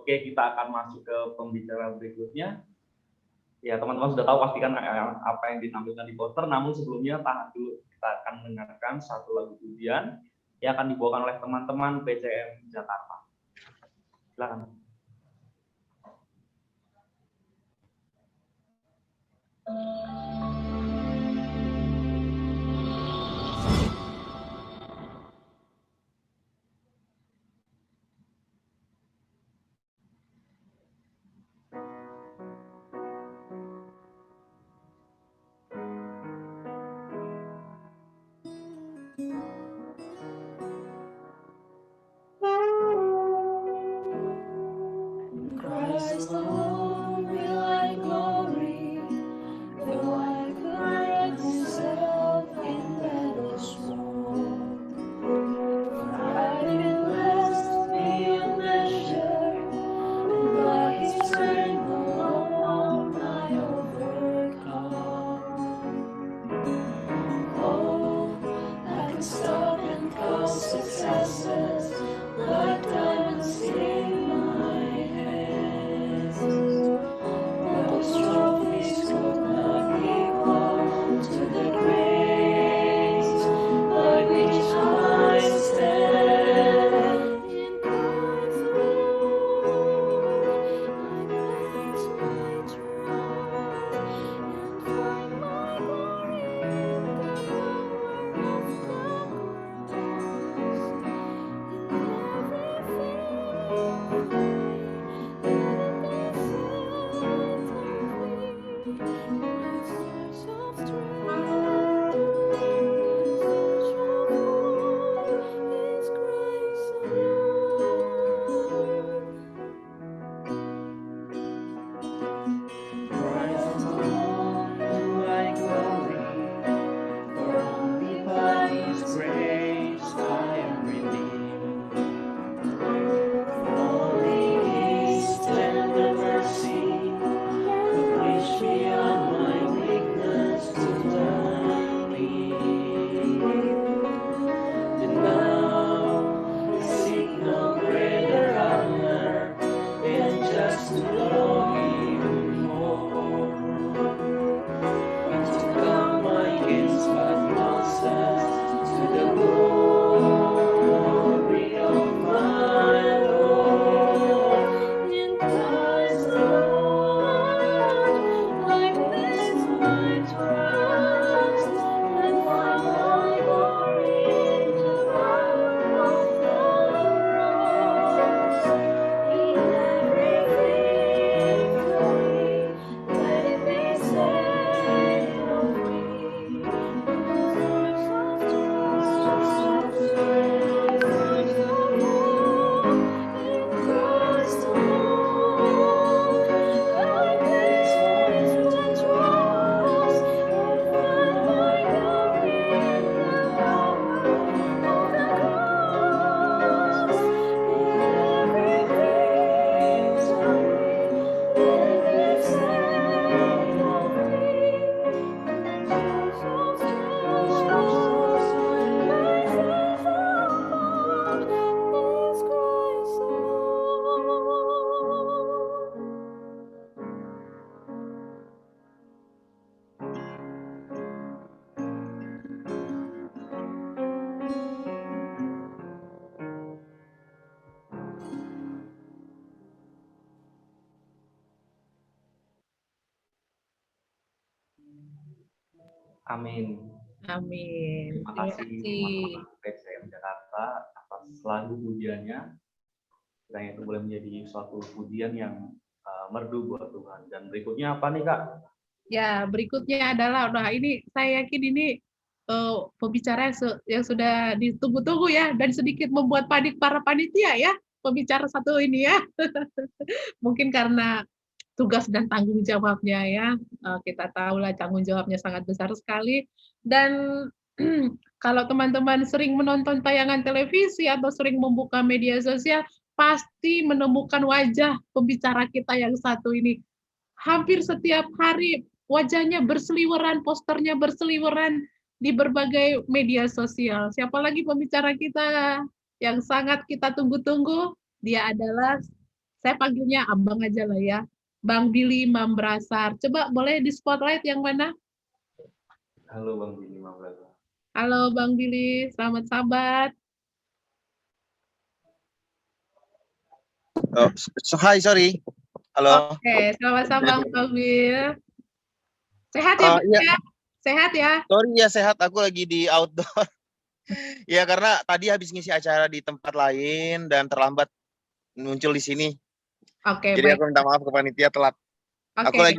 Oke, kita akan masuk ke pembicaraan berikutnya. Ya, teman-teman sudah tahu pastikan apa yang ditampilkan di poster, namun sebelumnya tahan dulu. Kita akan mendengarkan satu lagu pujian yang akan dibawakan oleh teman-teman PCM Jakarta. Silakan. Christ alone will I glory, though I find myself in battle's war. For I've been blessed beyond measure, and by His strength alone I overcome. Oh, I can stop and count successes like diamonds in my hands. But those trophies could not equal to the grace by which I stand. In Christ alone, I place my trust and find my glory in the power of the cross. Christ alone do I glory, for only by His grace I am redeemed. Only His tender mercy could reach beyond my weakness to learn me. And now I seek no greater honor than just to know Him more, and to count my gifts but losses to the glory of my Lord. In Christ alone, I place my trust and find my glory in the power of the cross. In every victory, let it be said of me, words of trust, words of hope. In Christ alone, I place my trust and find my glory in the power of the cross. In every victory, let it be said of me, words of trust, words of hope is Christ alone. Amin. Amin. Terima Terima kasih kasih. teman-teman PCM Jakarta atas lagu pujiannya. Kiranya itu boleh menjadi suatu pujian yang merdu buat Tuhan. Dan berikutnya apa nih, Kak? Ya, berikutnya adalah, nah ini saya yakin ini pembicara yang sudah ditunggu-tunggu ya, dan sedikit membuat panik para panitia ya, pembicara satu ini ya. Mungkin karena tugas dan tanggung jawabnya ya, kita tahulah tanggung jawabnya sangat besar sekali. Dan kalau teman-teman sering menonton tayangan televisi atau sering membuka media sosial, pasti menemukan wajah pembicara kita yang satu ini. Hampir setiap hari wajahnya berseliweran, posternya berseliweran di berbagai media sosial. Siapa lagi pembicara kita yang sangat kita tunggu-tunggu? Dia adalah Saya panggilnya Abang aja lah ya. Bang Billy Mambrasar. Coba boleh di spotlight yang mana? Halo Bang Billy Mambrasar. Halo Bang Billy, selamat sabat. Oh, hi, sorry. Halo. Oke, selamat sabat Bang Billy. Sehat ya, Bang? Iya, Ya? Sehat ya? sorry ya sehat. Aku lagi di outdoor. Ya karena tadi habis ngisi acara di tempat lain dan terlambat muncul di sini. Oke, Jadi baik. aku minta maaf ke panitia telat. Aku Oke, lagi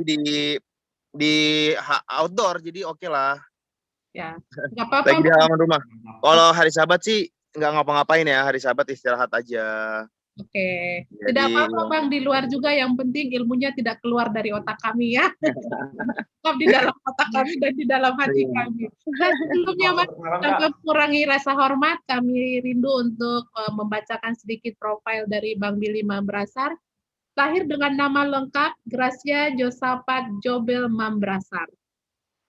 di outdoor, jadi oke lah. ya. Nggak apa-apa, Lagi di Bang. halaman rumah. Kalau hari Sabat sih nggak ngapa-ngapain ya. Hari Sabat istirahat aja. Oke. Tidak Jadi apa-apa, Bang. Di luar juga yang penting ilmunya tidak keluar dari otak kami ya. Tetap di dalam otak kami dan di dalam hati kami. Dan sebelumnya, Mas, tanpa mengurangi rasa hormat, kami rindu untuk membacakan sedikit profil dari Bang Billy Mambrasar. Lahir dengan nama lengkap Gracia Josafat Jobel Mambrasar.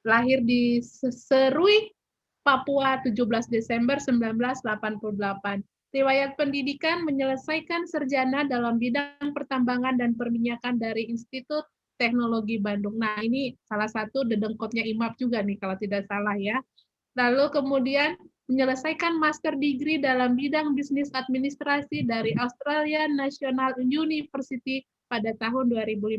Lahir di Serui, Papua 17 Desember 1988. Riwayat pendidikan menyelesaikan sarjana dalam bidang pertambangan dan perminyakan dari Institut Teknologi Bandung. Nah, ini salah satu dedengkotnya IMAP juga nih kalau tidak salah ya. Lalu kemudian menyelesaikan master degree dalam bidang bisnis administrasi dari Australian National University pada tahun 2015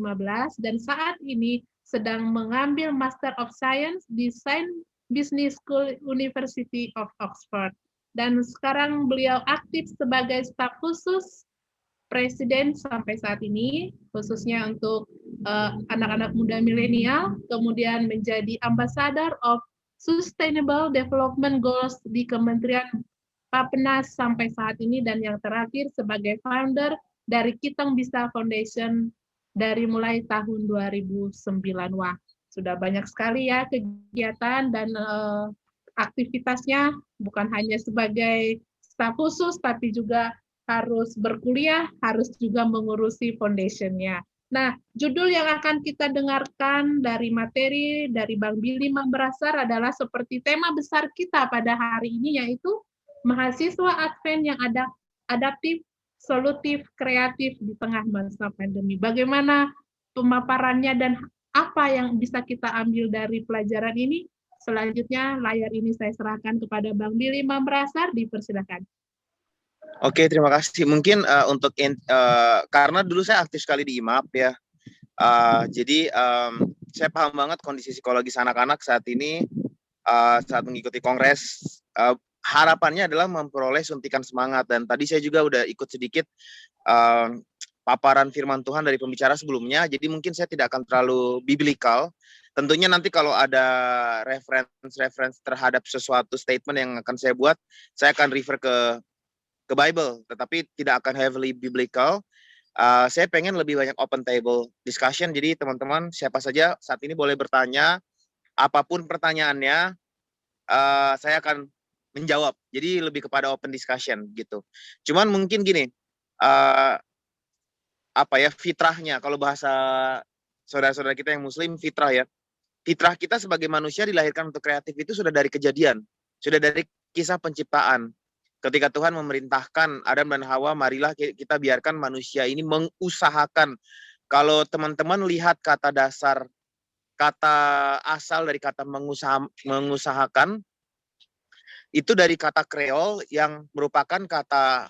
dan saat ini sedang mengambil Master of Science di Saint Business School University of Oxford. Dan sekarang beliau aktif sebagai staf khusus Presiden sampai saat ini, khususnya untuk anak-anak muda milenial, kemudian menjadi Ambassador of Sustainable Development Goals di Kementerian Bappenas sampai saat ini, dan yang terakhir sebagai founder dari Kiteng Bisa Foundation dari mulai tahun 2009. Wah, sudah banyak sekali ya kegiatan dan aktivitasnya, bukan hanya sebagai staf khusus, tapi juga harus berkuliah, harus juga mengurusi foundation-nya. Nah, judul yang akan kita dengarkan dari materi dari Bang Billy Mambrasar adalah seperti tema besar kita pada hari ini, yaitu mahasiswa Advent yang adaptif, solutif, kreatif di tengah masa pandemi. Bagaimana pemaparannya dan apa yang bisa kita ambil dari pelajaran ini? Selanjutnya, layar ini saya serahkan kepada Bang Billy Mambrasar, dipersilakan. oke, terima kasih. Mungkin karena dulu saya aktif sekali di IMAP ya. Jadi saya paham banget kondisi psikologis anak-anak saat ini saat mengikuti kongres. Harapannya adalah memperoleh suntikan semangat, dan tadi saya juga udah ikut sedikit paparan firman Tuhan dari pembicara sebelumnya. Jadi mungkin saya tidak akan terlalu biblical. Tentunya nanti kalau ada reference terhadap sesuatu statement yang akan saya buat, saya akan refer ke Bible, tetapi tidak akan heavily biblical. Saya pengen lebih banyak open table discussion, jadi teman-teman siapa saja saat ini boleh bertanya, apapun pertanyaannya, saya akan menjawab. Jadi lebih kepada open discussion gitu. Cuman mungkin gini, fitrahnya, kalau bahasa saudara-saudara kita yang muslim, fitrah ya. Fitrah kita sebagai manusia dilahirkan untuk kreatif itu sudah dari kejadian, sudah dari kisah penciptaan. Ketika Tuhan memerintahkan Adam dan Hawa, marilah kita biarkan manusia ini mengusahakan. Kalau teman-teman lihat kata dasar, kata asal dari kata mengusahakan, itu dari kata Kreol yang merupakan kata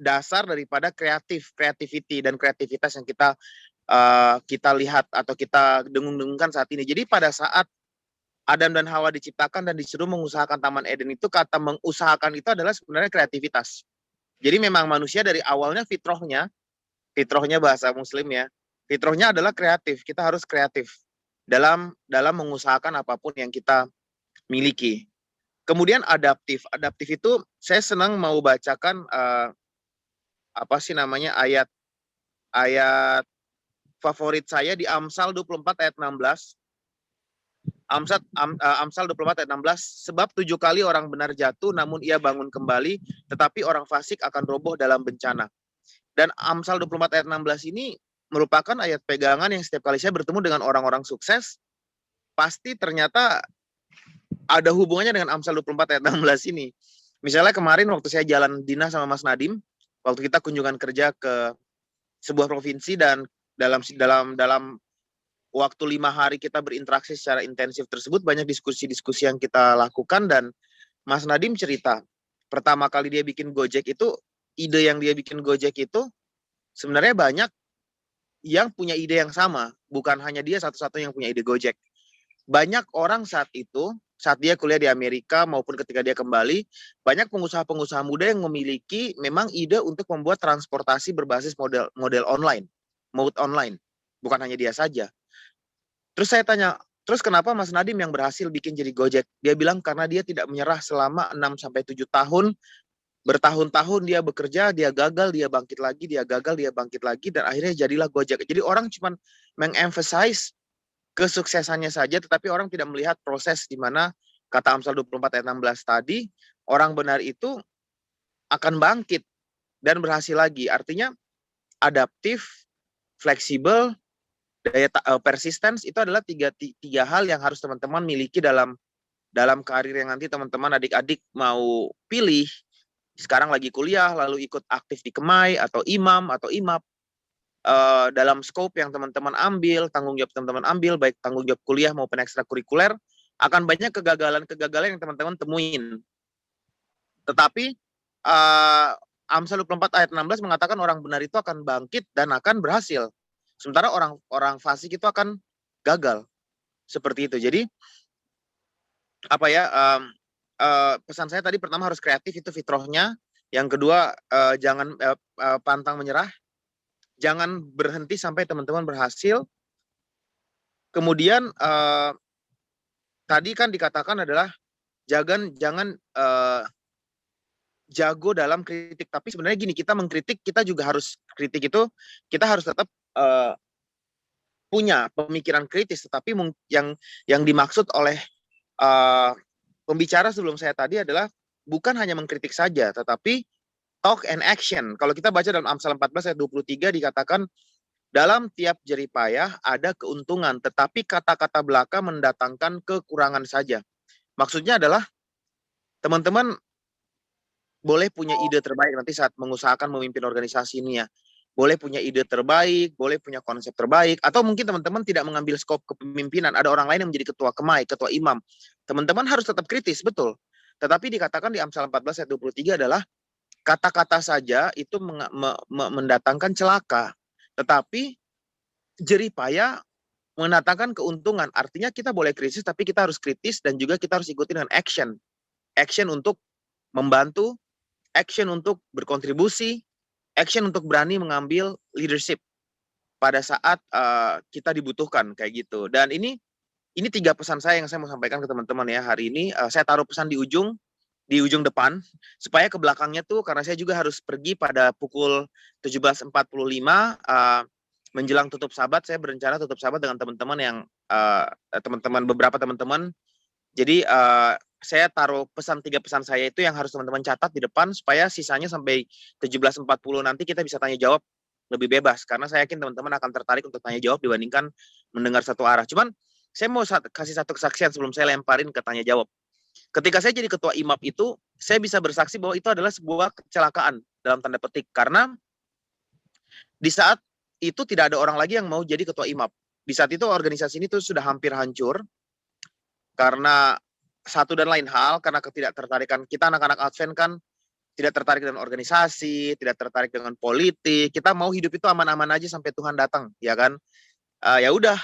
dasar daripada creativity dan kreativitas yang kita lihat atau kita dengung-dengungkan saat ini. Jadi pada saat Adam dan Hawa diciptakan dan disuruh mengusahakan Taman Eden itu, kata mengusahakan itu adalah sebenarnya kreativitas. Jadi memang manusia dari awalnya fitrahnya bahasa muslim ya, fitrahnya adalah kreatif. Kita harus kreatif dalam mengusahakan apapun yang kita miliki. Kemudian adaptif itu saya senang mau bacakan ayat favorit saya di Amsal 24 ayat 16. Amsal 24 ayat 16, sebab 7 kali orang benar jatuh namun ia bangun kembali, tetapi orang fasik akan roboh dalam bencana. Dan Amsal 24 ayat 16 ini merupakan ayat pegangan yang setiap kali saya bertemu dengan orang-orang sukses, pasti ternyata ada hubungannya dengan Amsal 24 ayat 16 ini. Misalnya kemarin waktu saya jalan dinas sama Mas Nadim, waktu kita kunjungan kerja ke sebuah provinsi, dan dalam waktu 5 hari kita berinteraksi secara intensif tersebut, banyak diskusi-diskusi yang kita lakukan. Dan Mas Nadim cerita, pertama kali dia bikin Gojek itu, ide yang dia bikin Gojek itu, sebenarnya banyak yang punya ide yang sama. Bukan hanya dia satu-satunya yang punya ide Gojek. Banyak orang saat itu, saat dia kuliah di Amerika maupun ketika dia kembali, banyak pengusaha-pengusaha muda yang memiliki memang ide untuk membuat transportasi berbasis model online, mode online. Bukan hanya dia saja. Terus saya tanya, terus kenapa Mas Nadim yang berhasil bikin jadi Gojek? Dia bilang karena dia tidak menyerah selama 6-7 tahun, bertahun-tahun dia bekerja, dia gagal, dia bangkit lagi, dia gagal, dia bangkit lagi, dan akhirnya jadilah Gojek. Jadi orang cuma mengemphasize kesuksesannya saja, tetapi orang tidak melihat proses di mana kata Amsal 24 ayat 16 tadi, orang benar itu akan bangkit dan berhasil lagi. Artinya adaptif, fleksibel, persistence itu adalah tiga hal yang harus teman-teman miliki dalam karir yang nanti teman-teman adik-adik mau pilih. Sekarang lagi kuliah, lalu ikut aktif di Kemai atau Imam atau IMAP, dalam scope yang teman-teman ambil, tanggung jawab teman-teman ambil, baik tanggung jawab kuliah maupun ekstrakurikuler, akan banyak kegagalan-kegagalan yang teman-teman temuin. Tetapi Amsal 24 ayat 16 mengatakan orang benar itu akan bangkit dan akan berhasil. Sementara orang fasik itu akan gagal. Seperti itu. Jadi apa ya, pesan saya tadi, pertama harus kreatif, itu fitrahnya. Yang kedua, jangan pantang menyerah. Jangan berhenti sampai teman-teman berhasil. Kemudian tadi kan dikatakan adalah jangan jago dalam kritik, tapi sebenarnya gini, kita mengkritik, kita juga harus kritik itu, kita harus tetap punya pemikiran kritis. Tetapi yang dimaksud oleh pembicara sebelum saya tadi adalah bukan hanya mengkritik saja, tetapi talk and action. Kalau kita baca dalam Amsal 14 ayat 23 dikatakan, dalam tiap jerih payah ada keuntungan, tetapi kata-kata belaka mendatangkan kekurangan saja. Maksudnya adalah teman-teman boleh punya ide terbaik nanti saat mengusahakan memimpin organisasi ini ya. Boleh punya ide terbaik, boleh punya konsep terbaik, atau mungkin teman-teman tidak mengambil skop kepemimpinan, ada orang lain yang menjadi ketua Kemai, ketua imam. Teman-teman harus tetap kritis, betul. Tetapi dikatakan di Amsal 14 ayat 23 adalah kata-kata saja itu mendatangkan celaka. Tetapi jerih payah mendatangkan keuntungan. Artinya kita boleh kritis, tapi kita harus kritis dan juga kita harus ikuti dengan action. Action untuk membantu, action untuk berkontribusi, action untuk berani mengambil leadership pada saat kita dibutuhkan, kayak gitu. Dan ini 3 pesan saya yang saya mau sampaikan ke teman-teman ya hari ini. Saya taruh pesan di ujung depan, supaya ke belakangnya tuh, karena saya juga harus pergi pada pukul 17.45, menjelang tutup sabat, saya berencana tutup sabat dengan teman-teman yang beberapa teman-teman. Jadi saya taruh 3 pesan saya itu yang harus teman-teman catat di depan, supaya sisanya sampai 17.40 nanti kita bisa tanya jawab lebih bebas, karena saya yakin teman-teman akan tertarik untuk tanya jawab dibandingkan mendengar satu arah. Cuman saya mau kasih satu kesaksian sebelum saya lemparin ke tanya jawab. Ketika saya jadi ketua IMAP itu, saya bisa bersaksi bahwa itu adalah sebuah kecelakaan dalam tanda petik, karena di saat itu tidak ada orang lagi yang mau jadi ketua IMAP. Di saat itu organisasi ini tuh sudah hampir hancur karena satu dan lain hal, karena ketidaktertarikan kita anak-anak Advent kan tidak tertarik dengan organisasi, tidak tertarik dengan politik. Kita mau hidup itu aman-aman aja sampai Tuhan datang, ya kan? Ya udah,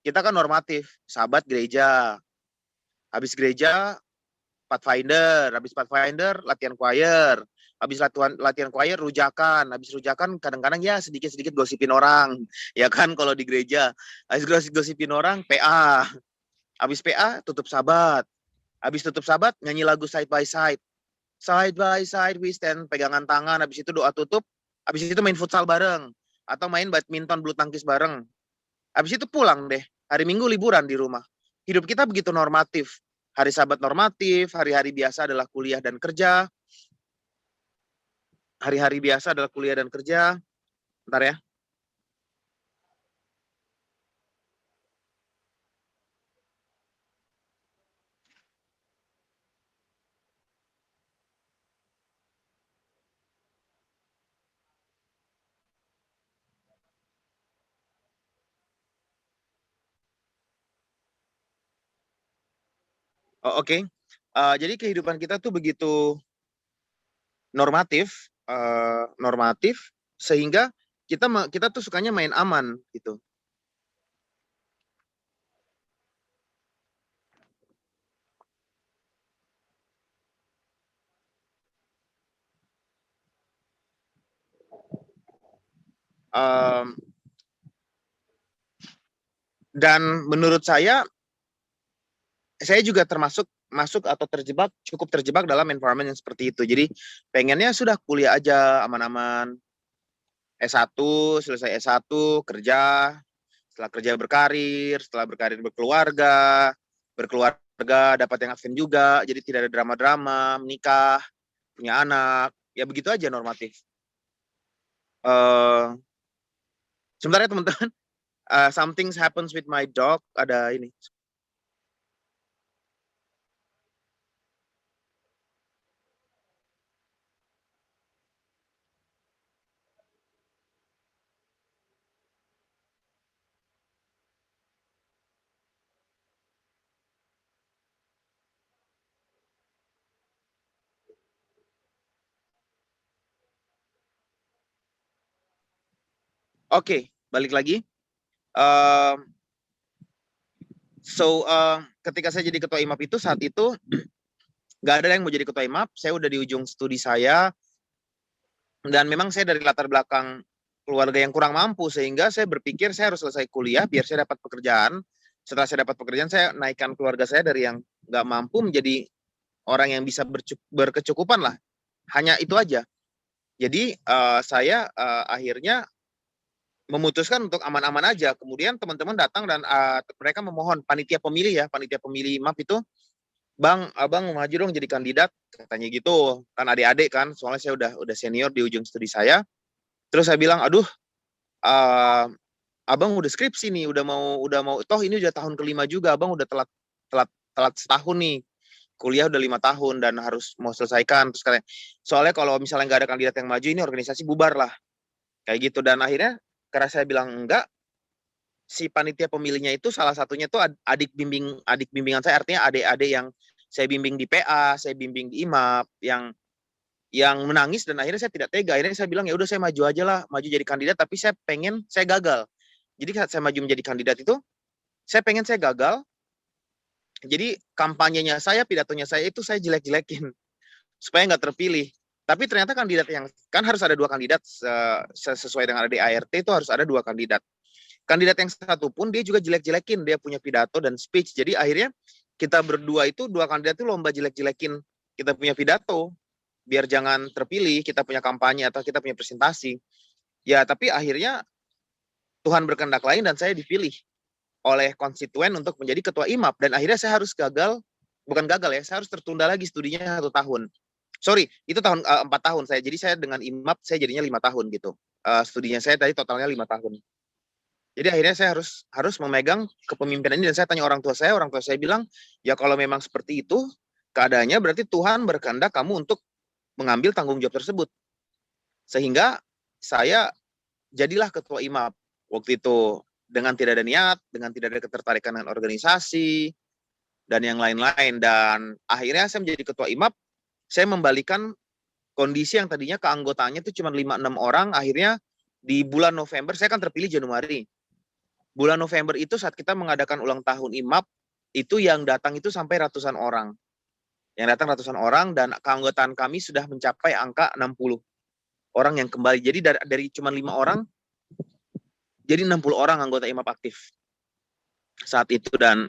kita kan normatif, sahabat gereja. Habis gereja Pathfinder, habis Pathfinder latihan choir, habis latihan choir rujakan, habis rujakan kadang-kadang ya sedikit-sedikit gosipin orang, ya kan kalau di gereja. Habis gosipin orang PA, habis PA tutup sabat, habis tutup sabat nyanyi lagu side by side we stand, pegangan tangan, habis itu doa tutup, habis itu main futsal bareng, atau main badminton bulu tangkis bareng, habis itu pulang deh, hari Minggu liburan di rumah. Hidup kita begitu normatif. Hari Sabat normatif, hari-hari biasa adalah kuliah dan kerja. Hari-hari biasa adalah kuliah dan kerja. Bentar ya. Oh, oke. Jadi kehidupan kita tuh begitu normatif, normatif sehingga kita tuh sukanya main aman gitu. Em, dan menurut saya juga termasuk masuk atau cukup terjebak dalam environment yang seperti itu. Jadi pengennya sudah kuliah aja aman-aman, S1, selesai S1, kerja, setelah kerja berkarir, setelah berkarir berkeluarga dapat yang advent juga, jadi tidak ada drama-drama, menikah, punya anak, ya begitu aja normatif. Uh, Sebentar ya teman-teman, something happens with my dog, ada ini. Oke, balik lagi. Ketika saya jadi ketua IMAP itu saat itu nggak ada yang mau jadi ketua IMAP, saya udah di ujung studi saya, dan memang saya dari latar belakang keluarga yang kurang mampu, sehingga saya berpikir saya harus selesai kuliah biar saya dapat pekerjaan. Setelah saya dapat pekerjaan, saya naikkan keluarga saya dari yang nggak mampu menjadi orang yang bisa berkecukupan lah. Hanya itu aja. Jadi saya akhirnya memutuskan untuk aman-aman aja. Kemudian teman-teman datang dan mereka memohon, panitia pemilih MAP itu, Bang, abang mau maju dong jadi kandidat, katanya gitu. Kan adik-adik kan, soalnya saya udah senior di ujung studi saya. Terus saya bilang, aduh, abang udah skripsi nih, udah mau, toh ini udah tahun kelima juga, abang udah telat setahun nih, kuliah udah 5 tahun dan harus mau selesaikan. Terus kayak, soalnya kalau misalnya nggak ada kandidat yang maju, ini organisasi bubar lah, kayak gitu. Dan akhirnya karena saya bilang enggak, si panitia pemilihnya itu salah satunya tuh adik bimbingan saya, artinya adik-adik yang saya bimbing di PA, saya bimbing di IMAP, yang menangis, dan akhirnya saya tidak tega. Akhirnya saya bilang, ya udah saya maju aja lah, maju jadi kandidat, tapi saya gagal. Jadi saat saya maju menjadi kandidat itu, saya gagal. Jadi kampanyenya saya, pidatonya saya itu saya jelek-jelekin supaya nggak terpilih. Tapi ternyata kandidat yang kan harus ada 2 kandidat, sesuai dengan ADART itu harus ada 2 kandidat. Kandidat yang satu pun dia juga jelek-jelekin, dia punya pidato dan speech. Jadi akhirnya kita berdua itu 2 kandidat itu lomba jelek-jelekin kita punya pidato, biar jangan terpilih, kita punya kampanye atau kita punya presentasi. Ya, tapi akhirnya Tuhan berkehendak lain dan saya dipilih oleh konstituen untuk menjadi ketua IMAP, dan akhirnya saya harus bukan gagal ya, saya harus tertunda lagi studinya 1 tahun. Sorry, itu 4 tahun saya. Jadi saya dengan IMAP saya jadinya 5 tahun gitu. Studinya saya tadi totalnya 5 tahun. Jadi akhirnya saya harus memegang kepemimpinan ini, dan saya tanya orang tua saya bilang, ya kalau memang seperti itu keadaannya, berarti Tuhan berkehendak kamu untuk mengambil tanggung jawab tersebut. Sehingga saya jadilah ketua IMAP waktu itu, dengan tidak ada niat, dengan tidak ada ketertarikan dengan organisasi, dan yang lain-lain. Dan akhirnya saya menjadi ketua IMAP, saya membalikan kondisi yang tadinya keanggotaannya itu cuma 5-6 orang, akhirnya di bulan November, saya kan terpilih Januari. Bulan November itu saat kita mengadakan ulang tahun IMAP, itu yang datang itu sampai ratusan orang. Yang datang ratusan orang, dan keanggotaan kami sudah mencapai angka 60 orang yang kembali. Jadi dari cuma 5 orang, jadi 60 orang anggota IMAP aktif saat itu. Dan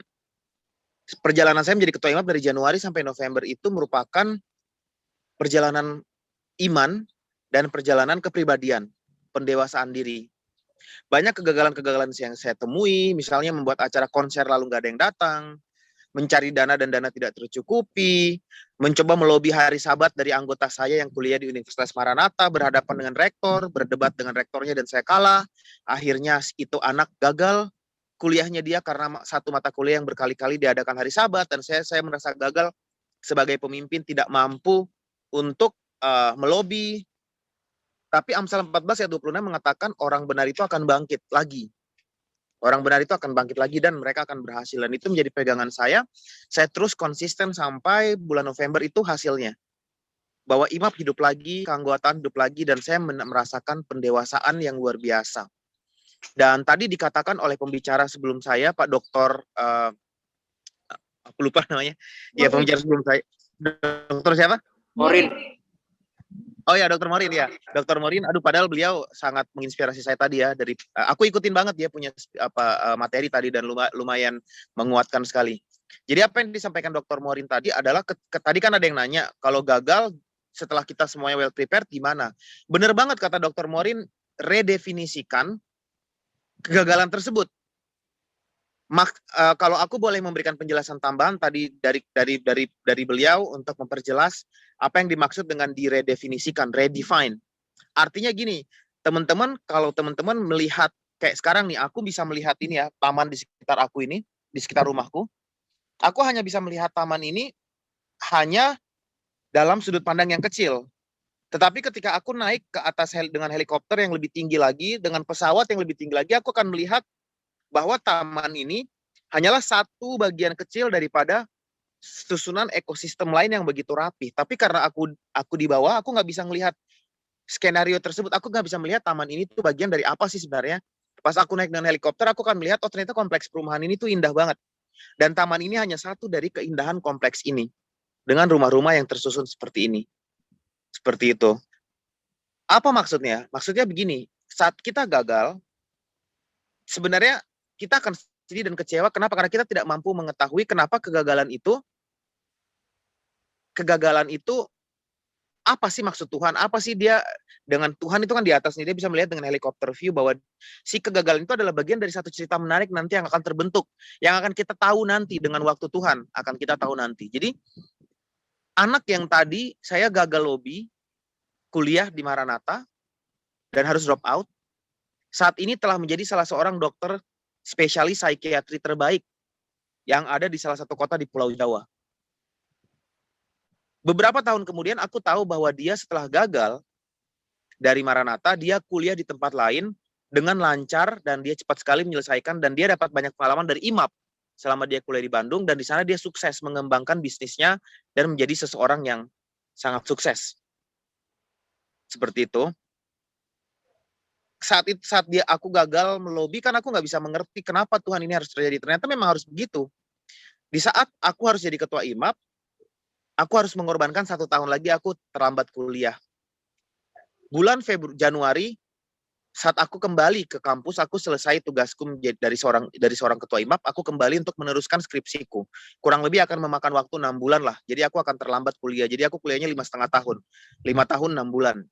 perjalanan saya menjadi ketua IMAP dari Januari sampai November itu merupakan perjalanan iman dan perjalanan kepribadian, pendewasaan diri. Banyak kegagalan-kegagalan yang saya temui, misalnya membuat acara konser lalu nggak ada yang datang, mencari dana dan dana tidak tercukupi, mencoba melobi hari Sabat dari anggota saya yang kuliah di Universitas Maranatha, berhadapan dengan rektor, berdebat dengan rektornya dan saya kalah. Akhirnya itu anak gagal kuliahnya dia karena satu mata kuliah yang berkali-kali diadakan hari Sabat, dan saya merasa gagal sebagai pemimpin, tidak mampu untuk melobi. Tapi Amsal 14 ayat 26 mengatakan orang benar itu akan bangkit lagi. Orang benar itu akan bangkit lagi dan mereka akan berhasil. Dan itu menjadi pegangan saya. Saya terus konsisten sampai bulan November itu hasilnya. Bahwa IMAP hidup lagi, keanggotaan hidup lagi, dan saya merasakan pendewasaan yang luar biasa. Dan tadi dikatakan oleh pembicara sebelum saya, Pak Dokter, aku lupa namanya. Ya, pembicara sebelum saya. Dokter siapa? Morin. Oh ya, Dokter Morin ya. Dokter Morin, aduh padahal beliau sangat menginspirasi saya tadi ya dari aku ikutin banget dia punya materi tadi dan lumayan menguatkan sekali. Jadi apa yang disampaikan Dokter Morin tadi adalah tadi kan ada yang nanya kalau gagal setelah kita semuanya well prepared gimana? Bener banget kata Dokter Morin, redefinisikan kegagalan tersebut. Kalau aku boleh memberikan penjelasan tambahan tadi dari beliau untuk memperjelas apa yang dimaksud dengan diredefinisikan, redefine. Artinya gini, teman-teman, kalau teman-teman melihat kayak sekarang nih, aku bisa melihat ini ya, taman di sekitar aku ini, di sekitar rumahku. Aku hanya bisa melihat taman ini hanya dalam sudut pandang yang kecil. Tetapi ketika aku naik ke atas dengan helikopter yang lebih tinggi lagi, dengan pesawat yang lebih tinggi lagi, aku akan melihat bahwa taman ini hanyalah satu bagian kecil daripada susunan ekosistem lain yang begitu rapi. Tapi karena aku di bawah, aku nggak bisa melihat skenario tersebut. Aku nggak bisa melihat taman ini tuh bagian dari apa sih sebenarnya. Pas aku naik dengan helikopter, aku akan melihat, oh ternyata kompleks perumahan ini tuh indah banget. Dan taman ini hanya satu dari keindahan kompleks ini. Dengan rumah-rumah yang tersusun seperti ini. Seperti itu. Apa maksudnya? Maksudnya begini, saat kita gagal, sebenarnya kita akan sedih dan kecewa. Kenapa? Karena kita tidak mampu mengetahui kenapa kegagalan itu apa sih maksud Tuhan? Apa sih dia dengan Tuhan itu kan di atas nih, dia bisa melihat dengan helikopter view bahwa si kegagalan itu adalah bagian dari satu cerita menarik nanti yang akan terbentuk, yang akan kita tahu nanti dengan waktu Tuhan, akan kita tahu nanti. Jadi anak yang tadi saya gagal lobby kuliah di Maranatha dan harus drop out, saat ini telah menjadi salah seorang dokter spesialis psikiatri terbaik yang ada di salah satu kota di Pulau Jawa. Beberapa tahun kemudian aku tahu bahwa dia setelah gagal dari Maranatha, dia kuliah di tempat lain dengan lancar dan dia cepat sekali menyelesaikan dan dia dapat banyak pengalaman dari IMAP selama dia kuliah di Bandung dan di sana dia sukses mengembangkan bisnisnya dan menjadi seseorang yang sangat sukses. Seperti itu. Saat aku gagal melobi kan aku nggak bisa mengerti kenapa Tuhan ini harus terjadi. Ternyata memang harus begitu. Di saat aku harus jadi ketua IMAP, aku harus mengorbankan 1 tahun lagi aku terlambat kuliah. Bulan Januari, saat aku kembali ke kampus, aku selesai tugasku dari seorang ketua IMAP, aku kembali untuk meneruskan skripsiku. Kurang lebih akan memakan waktu 6 bulan lah. Jadi aku akan terlambat kuliah. Jadi aku kuliahnya 5,5 tahun. 5 tahun 6 bulan.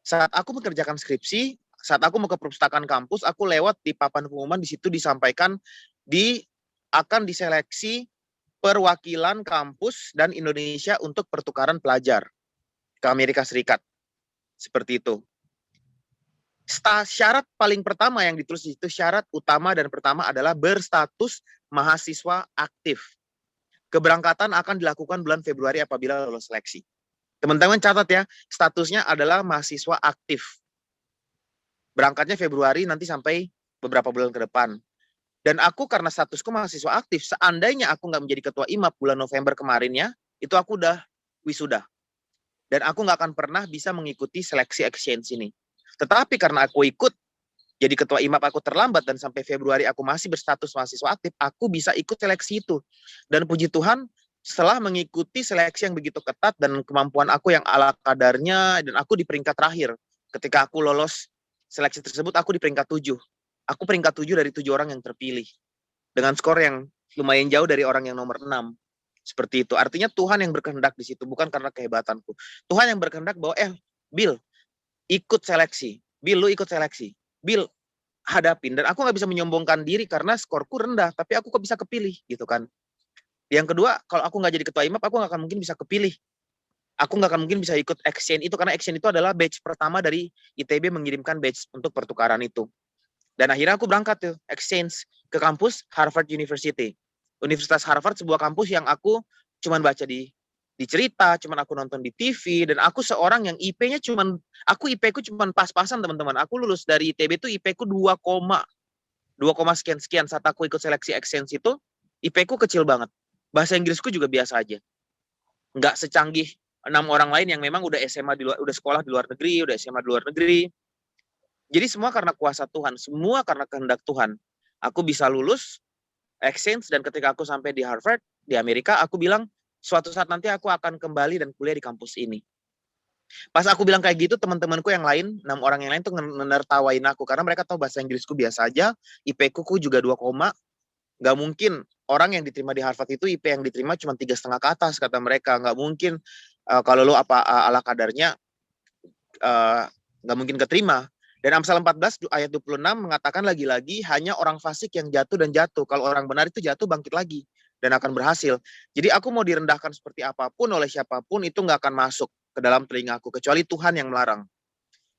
Saat aku mengerjakan skripsi, saat aku mau ke perpustakaan kampus, aku lewat di papan pengumuman, di situ disampaikan akan diseleksi perwakilan kampus dan Indonesia untuk pertukaran pelajar ke Amerika Serikat. Seperti itu. Syarat paling pertama yang ditulis di situ, syarat utama dan pertama adalah berstatus mahasiswa aktif. Keberangkatan akan dilakukan bulan Februari apabila lolos seleksi. Teman-teman catat ya, statusnya adalah mahasiswa aktif. Berangkatnya Februari nanti sampai beberapa bulan ke depan. Dan aku karena statusku mahasiswa aktif, seandainya aku nggak menjadi ketua IMAP bulan November kemarinnya, itu aku udah wisuda. Dan aku nggak akan pernah bisa mengikuti seleksi exchange ini. Tetapi karena aku ikut jadi ketua IMAP, aku terlambat dan sampai Februari aku masih berstatus mahasiswa aktif, aku bisa ikut seleksi itu. Dan puji Tuhan, setelah mengikuti seleksi yang begitu ketat dan kemampuan aku yang ala kadarnya, dan aku di peringkat terakhir. Ketika aku lolos seleksi tersebut, aku di peringkat 7. Aku peringkat 7 dari 7 orang yang terpilih. Dengan skor yang lumayan jauh dari orang yang nomor 6. Seperti itu. Artinya Tuhan yang berkehendak di situ, bukan karena kehebatanku. Tuhan yang berkehendak bahwa, Bill, ikut seleksi. Bill, lu ikut seleksi. Bill, hadapin. Dan aku nggak bisa menyombongkan diri karena skorku rendah, tapi aku kok bisa kepilih, gitu kan. Yang kedua, kalau aku nggak jadi ketua IMAP, aku nggak akan mungkin bisa kepilih. Aku nggak akan mungkin bisa ikut exchange itu, karena exchange itu adalah batch pertama dari ITB mengirimkan batch untuk pertukaran itu. Dan akhirnya aku berangkat tuh, exchange ke kampus Harvard University. Universitas Harvard, sebuah kampus yang aku cuman baca di cerita, cuman aku nonton di TV, dan aku seorang yang IP-nya IP-ku cuman pas-pasan teman-teman. Aku lulus dari ITB itu IP-ku 2, 2, sekian-sekian saat aku ikut seleksi exchange itu, IP-ku kecil banget. Bahasa Inggrisku juga biasa aja. Nggak secanggih 6 orang lain yang memang udah SMA udah sekolah di luar negeri, udah SMA di luar negeri. Jadi semua karena kuasa Tuhan, semua karena kehendak Tuhan. Aku bisa lulus exchange, dan ketika aku sampai di Harvard di Amerika, aku bilang suatu saat nanti aku akan kembali dan kuliah di kampus ini. Pas aku bilang kayak gitu, teman-temanku yang lain, 6 orang yang lain tuh menertawain aku karena mereka tahu bahasa Inggrisku biasa aja, IP-ku juga 2, nggak mungkin orang yang diterima di Harvard itu IP yang diterima cuma 3,5 ke atas, kata mereka. Nggak mungkin kalau lo ala kadarnya nggak mungkin keterima. Dan Amsal 14 ayat 26 mengatakan lagi-lagi hanya orang fasik yang jatuh dan jatuh. Kalau orang benar itu jatuh bangkit lagi dan akan berhasil. Jadi aku mau direndahkan seperti apapun oleh siapapun itu nggak akan masuk ke dalam telingaku kecuali Tuhan yang melarang.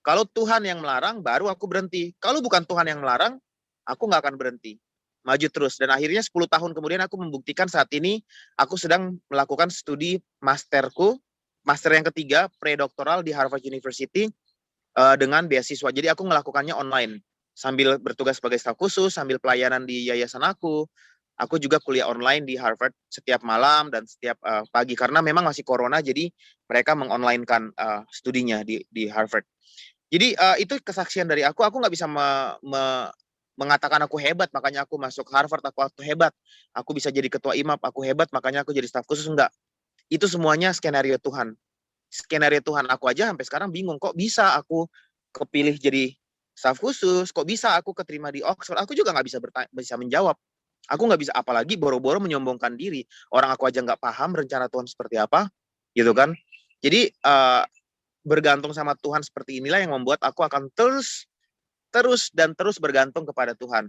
Kalau Tuhan yang melarang baru aku berhenti. Kalau bukan Tuhan yang melarang, aku nggak akan berhenti. Maju terus. Dan akhirnya 10 tahun kemudian aku membuktikan saat ini aku sedang melakukan studi masterku, master yang ketiga, pre-doktoral di Harvard University dengan beasiswa. Jadi aku melakukannya online sambil bertugas sebagai staf khusus, sambil pelayanan di yayasan aku. Aku juga kuliah online di Harvard setiap malam dan setiap pagi karena memang masih corona, jadi mereka mengonlinekan studinya di Harvard. Jadi itu kesaksian dari aku. Aku nggak bisa mengatakan aku hebat, makanya aku masuk Harvard, aku hebat. Aku bisa jadi ketua IMAP, aku hebat, makanya aku jadi staf khusus. Enggak. Itu semuanya skenario Tuhan. Skenario Tuhan. Aku aja sampai sekarang bingung, kok bisa aku kepilih jadi staf khusus, kok bisa aku keterima di Oxford. Aku juga nggak bisa menjawab. Aku nggak bisa, apalagi boro-boro menyombongkan diri. Orang aku aja nggak paham rencana Tuhan seperti apa, gitu kan. Jadi bergantung sama Tuhan seperti inilah yang membuat aku akan terus bergantung kepada Tuhan.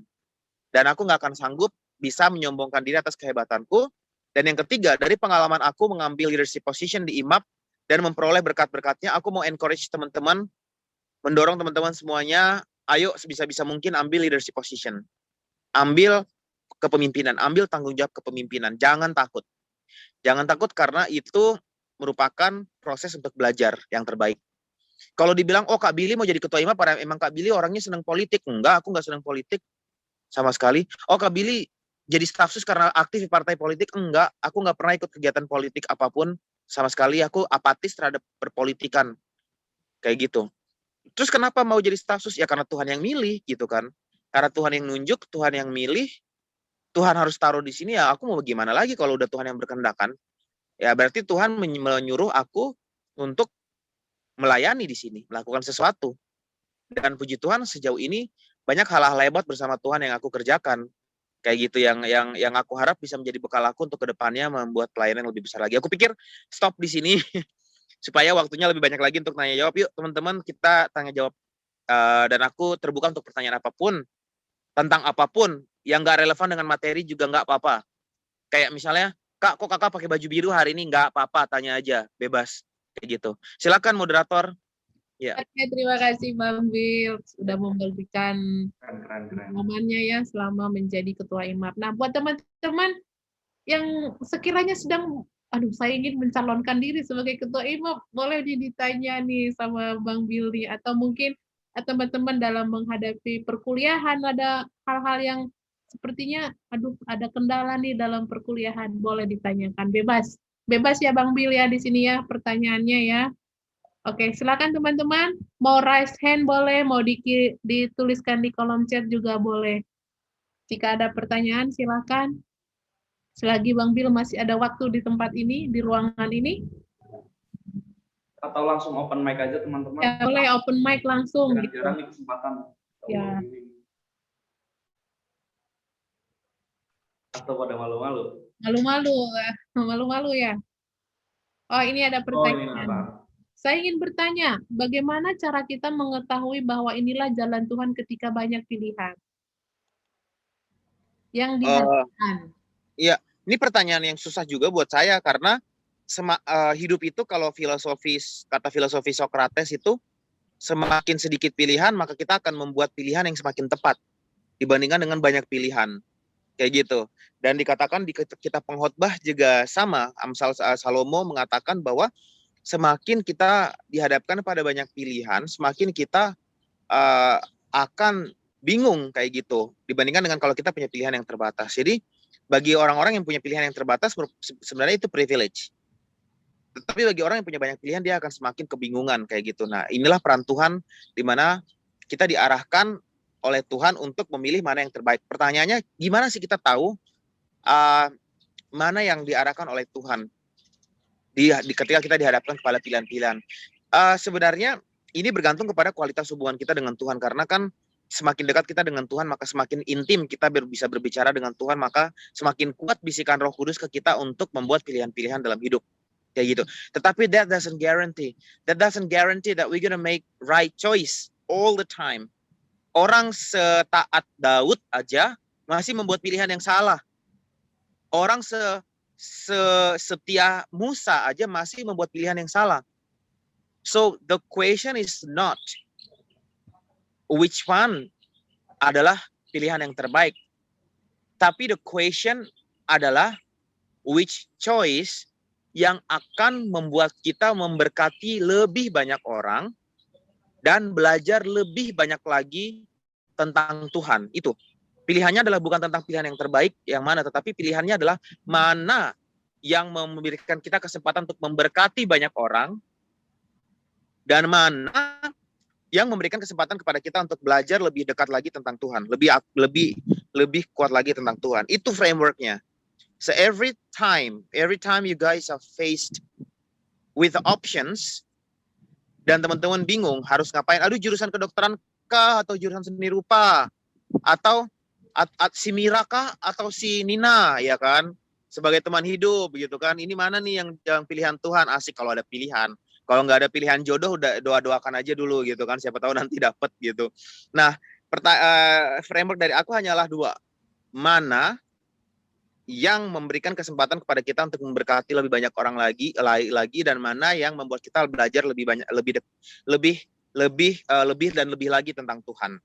Dan aku nggak akan sanggup bisa menyombongkan diri atas kehebatanku. Dan yang ketiga, dari pengalaman aku mengambil leadership position di IMAP dan memperoleh berkat-berkatnya, aku mau encourage teman-teman, mendorong teman-teman semuanya, ayo sebisa-bisa mungkin ambil leadership position. Ambil kepemimpinan, ambil tanggung jawab kepemimpinan. Jangan takut. Jangan takut karena itu merupakan proses untuk belajar yang terbaik. Kalau dibilang, oh Kak Billy mau jadi ketua IMAP, pada emang Kak Billy orangnya senang politik. Enggak, aku nggak senang politik sama sekali. Oh Kak Billy jadi staf sus karena aktif di partai politik. Enggak, aku nggak pernah ikut kegiatan politik apapun sama sekali. Aku apatis terhadap perpolitikan. Kayak gitu. Terus kenapa mau jadi staf sus? Ya karena Tuhan yang milih gitu kan. Karena Tuhan yang nunjuk, Tuhan yang milih, Tuhan harus taruh di sini, ya aku mau gimana lagi kalau udah Tuhan yang berkehendak kan. Ya berarti Tuhan menyuruh aku untuk melayani di sini, melakukan sesuatu. Dan puji Tuhan sejauh ini banyak hal-hal hebat bersama Tuhan yang aku kerjakan. Kayak gitu yang aku harap bisa menjadi bekal aku untuk kedepannya membuat pelayanan yang lebih besar lagi. Aku pikir stop di sini supaya waktunya lebih banyak lagi untuk tanya jawab. Yuk teman-teman kita tanya jawab. Dan aku terbuka untuk pertanyaan apapun, tentang apapun yang nggak relevan dengan materi juga nggak apa-apa. Kayak misalnya, Kak, kok kakak pakai baju biru hari ini? Nggak apa-apa, tanya aja, bebas. Kayak gitu. Silakan moderator. Ya. Oke, terima kasih Bang Bill sudah membagikan Keren. pengalamannya ya selama menjadi ketua IMAP. Nah, buat teman-teman yang sekiranya sedang, aduh saya ingin mencalonkan diri sebagai ketua IMAP, boleh ditanya nih sama Bang Billy, atau mungkin teman-teman dalam menghadapi perkuliahan ada hal-hal yang sepertinya, aduh ada kendala nih dalam perkuliahan, boleh ditanyakan, bebas ya Bang Bill ya di sini ya pertanyaannya ya. Oke, silakan teman-teman, mau raise hand boleh, mau dituliskan di kolom chat juga boleh. Jika ada pertanyaan silakan. Selagi Bang Bill masih ada waktu di tempat ini, di ruangan ini. Atau langsung open mic aja teman-teman. Ya, boleh open mic langsung. Jarang-jarang nih kesempatan. Ya. Atau pada malu-malu. Malu-malu ya. Oh, ini ada pertanyaan. Saya ingin bertanya, bagaimana cara kita mengetahui bahwa inilah jalan Tuhan ketika banyak pilihan yang dihadapkan? Iya, ini pertanyaan yang susah juga buat saya karena hidup itu kalau kata filosofi Socrates itu semakin sedikit pilihan maka kita akan membuat pilihan yang semakin tepat dibandingkan dengan banyak pilihan. Kayak gitu. Dan dikatakan di kitab Pengkhotbah juga sama. Amsal Salomo mengatakan bahwa semakin kita dihadapkan pada banyak pilihan, semakin kita akan bingung kayak gitu dibandingkan dengan kalau kita punya pilihan yang terbatas. Jadi bagi orang-orang yang punya pilihan yang terbatas sebenarnya itu privilege. Tetapi bagi orang yang punya banyak pilihan dia akan semakin kebingungan kayak gitu. Nah, inilah peran Tuhan di mana kita diarahkan oleh Tuhan untuk memilih mana yang terbaik. Pertanyaannya, gimana sih kita tahu mana yang diarahkan oleh Tuhan ketika kita dihadapkan kepada pilihan-pilihan? Sebenarnya ini bergantung kepada kualitas hubungan kita dengan Tuhan, karena kan semakin dekat kita dengan Tuhan, maka semakin intim kita bisa berbicara dengan Tuhan, maka semakin kuat bisikan Roh Kudus ke kita untuk membuat pilihan-pilihan dalam hidup. Kayak gitu. Tetapi that doesn't guarantee that we're gonna make right choice all the time. Orang setaat Daud aja masih membuat pilihan yang salah. Orang setia Musa aja masih membuat pilihan yang salah. So the question is not which one adalah pilihan yang terbaik. Tapi the question adalah which choice yang akan membuat kita memberkati lebih banyak orang dan belajar lebih banyak lagi tentang Tuhan. Itu pilihannya adalah bukan tentang pilihan yang terbaik yang mana, tetapi pilihannya adalah mana yang memberikan kita kesempatan untuk memberkati banyak orang dan mana yang memberikan kesempatan kepada kita untuk belajar lebih dekat lagi tentang Tuhan, lebih kuat lagi tentang Tuhan. Itu frameworknya. So every time you guys are faced with options dan teman-teman bingung harus ngapain, aduh jurusan kedokteran kah atau jurusan seni rupa atau si Mira kah atau si Nina, ya kan, sebagai teman hidup gitu kan, ini mana nih yang pilihan Tuhan? Asik kalau ada pilihan. Kalau nggak ada pilihan jodoh, udah doa-doakan aja dulu gitu kan, siapa tahu nanti dapet gitu. Nah, framework dari aku hanyalah dua, mana yang memberikan kesempatan kepada kita untuk memberkati lebih banyak orang lagi dan mana yang membuat kita belajar lebih banyak, lebih dan lebih lagi tentang Tuhan.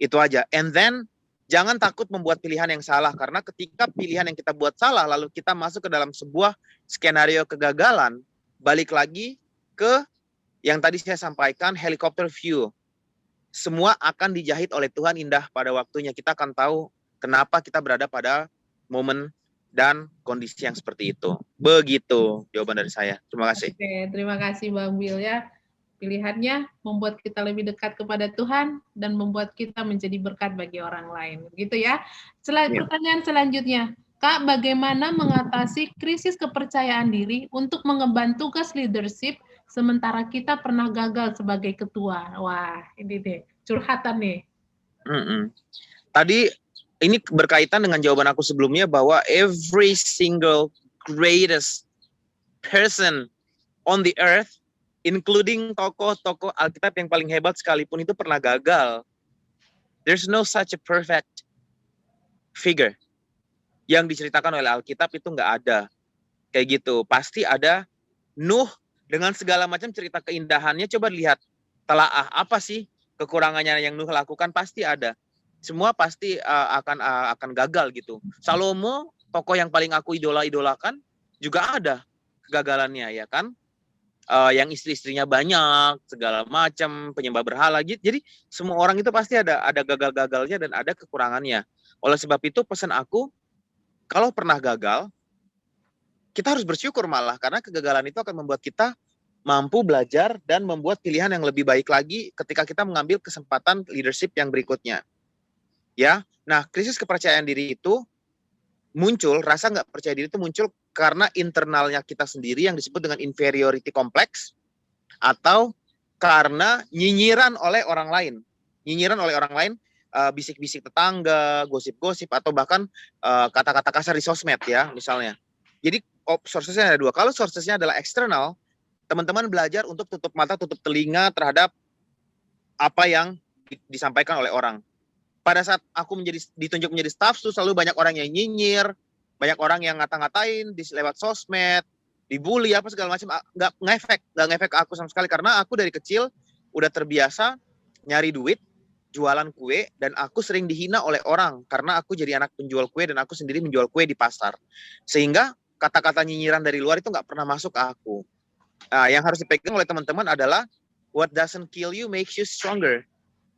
Itu aja. And then jangan takut membuat pilihan yang salah, karena ketika pilihan yang kita buat salah lalu kita masuk ke dalam sebuah skenario kegagalan, balik lagi ke yang tadi saya sampaikan, helicopter view. Semua akan dijahit oleh Tuhan indah pada waktunya. Kita akan tahu kenapa kita berada pada momen dan kondisi yang seperti itu. Begitu jawaban dari saya. Terima kasih. Oke, terima kasih Bang Bill ya. Pilihannya membuat kita lebih dekat kepada Tuhan dan membuat kita menjadi berkat bagi orang lain. Gitu ya. Pertanyaan selanjutnya, Kak, bagaimana mengatasi krisis kepercayaan diri untuk mengemban tugas leadership sementara kita pernah gagal sebagai ketua? Wah, ini deh, curhatan nih. Tadi ini berkaitan dengan jawaban aku sebelumnya bahwa every single greatest person on the earth, including tokoh-tokoh Alkitab yang paling hebat sekalipun, itu pernah gagal. There's no such a perfect figure. Yang diceritakan oleh Alkitab itu nggak ada. Kayak gitu. Pasti ada Nuh dengan segala macam cerita keindahannya. Coba lihat, telaah apa sih kekurangannya yang Nuh lakukan, pasti ada. Semua pasti akan gagal gitu. Salomo, tokoh yang paling aku idolakan, juga ada kegagalannya, ya kan? Yang istri-istrinya banyak, segala macam, penyembah berhala gitu. Jadi semua orang itu pasti ada gagal-gagalnya dan ada kekurangannya. Oleh sebab itu pesan aku, kalau pernah gagal, kita harus bersyukur malah, karena kegagalan itu akan membuat kita mampu belajar dan membuat pilihan yang lebih baik lagi ketika kita mengambil kesempatan leadership yang berikutnya. Ya, nah krisis kepercayaan diri itu muncul, rasa nggak percaya diri itu muncul karena internalnya kita sendiri yang disebut dengan inferiority complex, atau karena nyinyiran oleh orang lain. Nyinyiran oleh orang lain, bisik-bisik tetangga, gosip-gosip, atau bahkan kata-kata kasar di sosmed ya misalnya. Jadi sourcesnya ada dua. Kalau sourcesnya adalah eksternal, teman-teman belajar untuk tutup mata, tutup telinga terhadap apa yang disampaikan oleh orang. Pada saat aku ditunjuk menjadi staff, tuh selalu banyak orang yang nyinyir, banyak orang yang ngata-ngatain lewat sosmed, dibully apa segala macam, nggak ngefek ke aku sama sekali, karena aku dari kecil udah terbiasa nyari duit, jualan kue, dan aku sering dihina oleh orang karena aku jadi anak penjual kue dan aku sendiri menjual kue di pasar, sehingga kata-kata nyinyiran dari luar itu nggak pernah masuk ke aku. Yang harus dipegang oleh teman-teman adalah what doesn't kill you makes you stronger.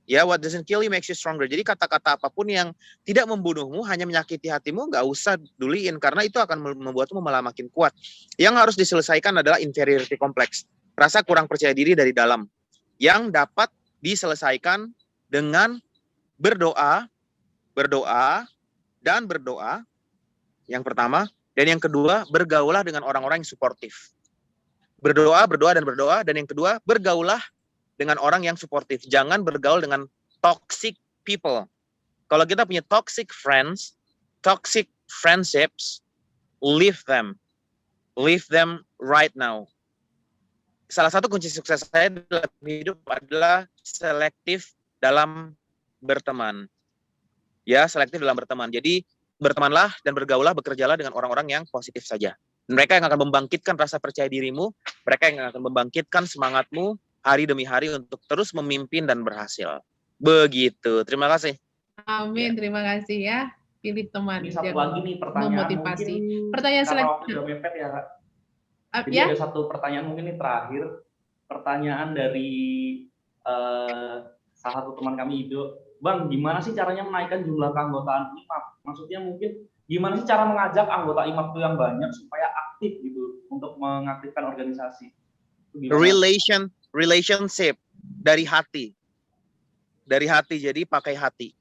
Ya, what doesn't kill you makes you stronger. Jadi kata-kata apapun yang tidak membunuhmu, hanya menyakiti hatimu, nggak usah duliin, karena itu akan membuatmu malah makin kuat. Yang harus diselesaikan adalah inferiority complex, rasa kurang percaya diri dari dalam, yang dapat diselesaikan dengan berdoa, dan berdoa, yang pertama. Dan yang kedua, bergaulah dengan orang-orang yang suportif. Berdoa, dan yang kedua, bergaulah dengan orang yang suportif. Jangan bergaul dengan toxic people. Kalau kita punya toxic friends, toxic friendships, leave them. Leave them right now. Salah satu kunci sukses saya dalam hidup adalah selektif dalam berteman. Ya, selektif dalam berteman. Jadi, bertemanlah dan bergaulah, bekerjalah dengan orang-orang yang positif saja. Mereka yang akan membangkitkan rasa percaya dirimu, mereka yang akan membangkitkan semangatmu hari demi hari untuk terus memimpin dan berhasil. Begitu. Terima kasih. Amin, terima kasih ya. Pilih teman Ini satu yang lagi nih pertanyaan, memotivasi. mungkin Pertanyaan karena waktu selanjutnya. udah mepet ya Kak. Jadi Ya, ada satu pertanyaan mungkin ini terakhir. Pertanyaan dari salah satu teman kami, Ido. Bang, gimana sih caranya menaikkan jumlah keanggotaan IMAP? Maksudnya mungkin gimana sih cara mengajak anggota IMAP itu yang banyak supaya aktif gitu untuk mengaktifkan organisasi? Itu gimana? Relationship dari hati. Dari hati, jadi pakai hati.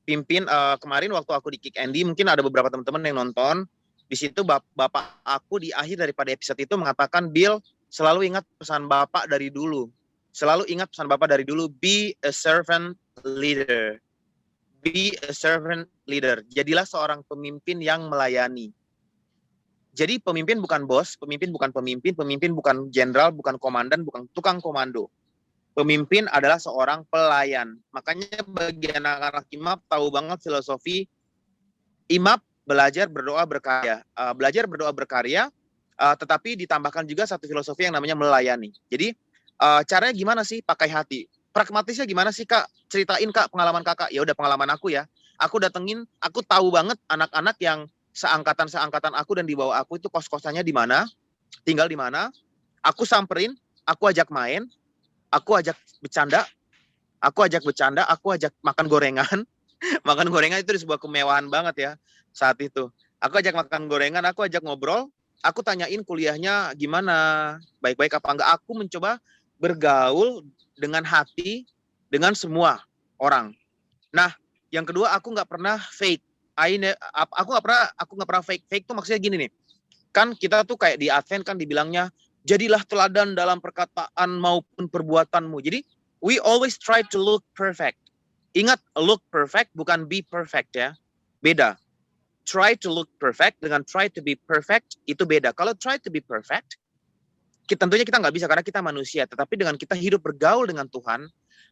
Pimpin kemarin waktu aku di Kick Andy, mungkin ada beberapa teman-teman yang nonton. Di situ bapak aku di akhir daripada episode itu mengatakan, Bill, selalu ingat pesan bapak dari dulu. Selalu ingat pesan bapak dari dulu, be a servant leader. Be a servant leader. Jadilah seorang pemimpin yang melayani. Jadi pemimpin bukan bos, pemimpin bukan jenderal, bukan komandan, bukan tukang komando. Pemimpin adalah seorang pelayan. Makanya bagi anak-anak IMAP tahu banget filosofi IMAP, belajar berdoa berkarya. Belajar berdoa berkarya, tetapi ditambahkan juga satu filosofi yang namanya melayani. Jadi caranya gimana sih? Pakai hati. Pragmatisnya gimana sih Kak? Ceritain Kak pengalaman Kakak. Ya udah, pengalaman aku ya. Aku datengin, aku tahu banget anak-anak yang seangkatan aku dan di bawah aku itu kos-kosannya di mana, tinggal di mana. Aku samperin, aku ajak main, aku ajak bercanda, aku ajak makan gorengan. Makan gorengan itu sebuah kemewahan banget ya saat itu. Aku ajak makan gorengan, aku ajak ngobrol, aku tanyain kuliahnya gimana, baik-baik apa enggak. Aku mencoba bergaul dengan hati dengan semua orang. Nah, yang kedua, aku nggak pernah fake. Aku nggak pernah fake. Fake tuh maksudnya gini nih. Kan kita tuh kayak di Advent kan dibilangnya, jadilah teladan dalam perkataan maupun perbuatanmu. Jadi, we always try to look perfect. Ingat, look perfect bukan be perfect ya. Beda. Try to look perfect dengan try to be perfect itu beda. Kalau try to be perfect, tentunya kita nggak bisa karena kita manusia. Tetapi dengan kita hidup bergaul dengan Tuhan,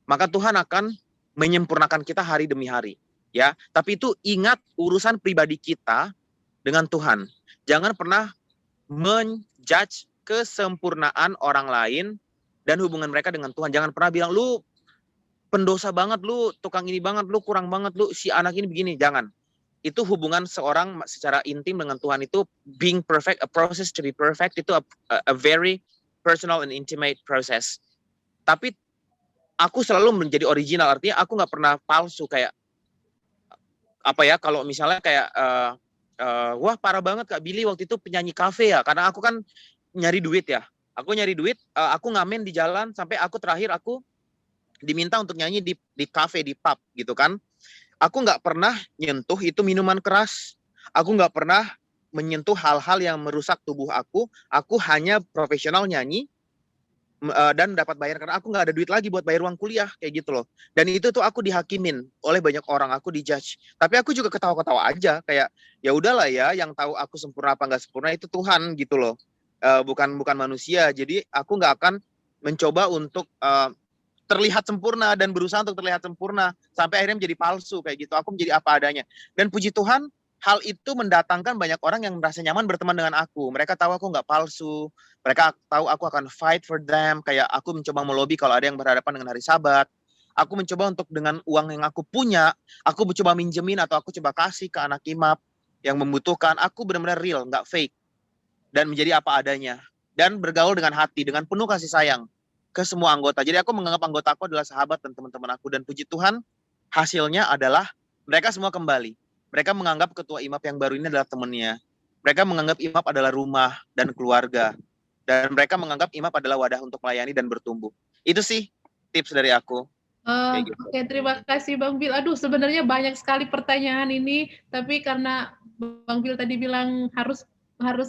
maka Tuhan akan menyempurnakan kita hari demi hari. Ya, tapi itu ingat urusan pribadi kita dengan Tuhan. Jangan pernah menjudge kesempurnaan orang lain dan hubungan mereka dengan Tuhan. Jangan pernah bilang, lu pendosa banget, lu tukang ini banget, lu kurang banget, lu si anak ini begini. Jangan. Itu hubungan seorang secara intim dengan Tuhan itu being perfect, a process to be perfect, itu a very personal and intimate process. Tapi aku selalu menjadi original, artinya aku nggak pernah palsu kayak apa ya, kalau misalnya kayak wah parah banget Kak Billy waktu itu penyanyi kafe ya, karena aku kan nyari duit ya. Aku nyari duit, aku ngamen di jalan sampai aku terakhir aku diminta untuk nyanyi di kafe, di pub gitu kan. Aku nggak pernah nyentuh itu minuman keras. Aku nggak pernah menyentuh hal-hal yang merusak tubuh aku. Aku hanya profesional nyanyi dan dapat bayar karena aku nggak ada duit lagi buat bayar uang kuliah kayak gitu loh. Dan itu tuh aku dihakimin oleh banyak orang, aku dijudge. Tapi aku juga ketawa-ketawa aja kayak ya udahlah ya, yang tahu aku sempurna apa nggak sempurna itu Tuhan gitu loh. Bukan manusia. Jadi aku nggak akan mencoba untuk terlihat sempurna dan berusaha untuk terlihat sempurna sampai akhirnya menjadi palsu kayak gitu. Aku menjadi apa adanya. Dan puji Tuhan, hal itu mendatangkan banyak orang yang merasa nyaman berteman dengan aku. Mereka tahu aku nggak palsu. Mereka tahu aku akan fight for them. Kayak aku mencoba melobi kalau ada yang berhadapan dengan hari Sabat. Aku mencoba untuk dengan uang yang aku punya, aku mencoba minjemin atau aku coba kasih ke anak IMAP yang membutuhkan. Aku benar-benar real, nggak fake. Dan menjadi apa adanya. Dan bergaul dengan hati, dengan penuh kasih sayang. ke semua anggota. Jadi aku menganggap anggota aku adalah sahabat dan teman-teman aku, dan puji Tuhan hasilnya adalah mereka semua kembali. Mereka menganggap ketua IMAP yang baru ini adalah temannya. Mereka menganggap IMAP adalah rumah dan keluarga. Dan mereka menganggap IMAP adalah wadah untuk melayani dan bertumbuh. Itu sih tips dari aku. Kayak gitu. Oke, terima kasih Bang Bil. Aduh, sebenarnya banyak sekali pertanyaan ini, tapi karena Bang Bil tadi bilang harus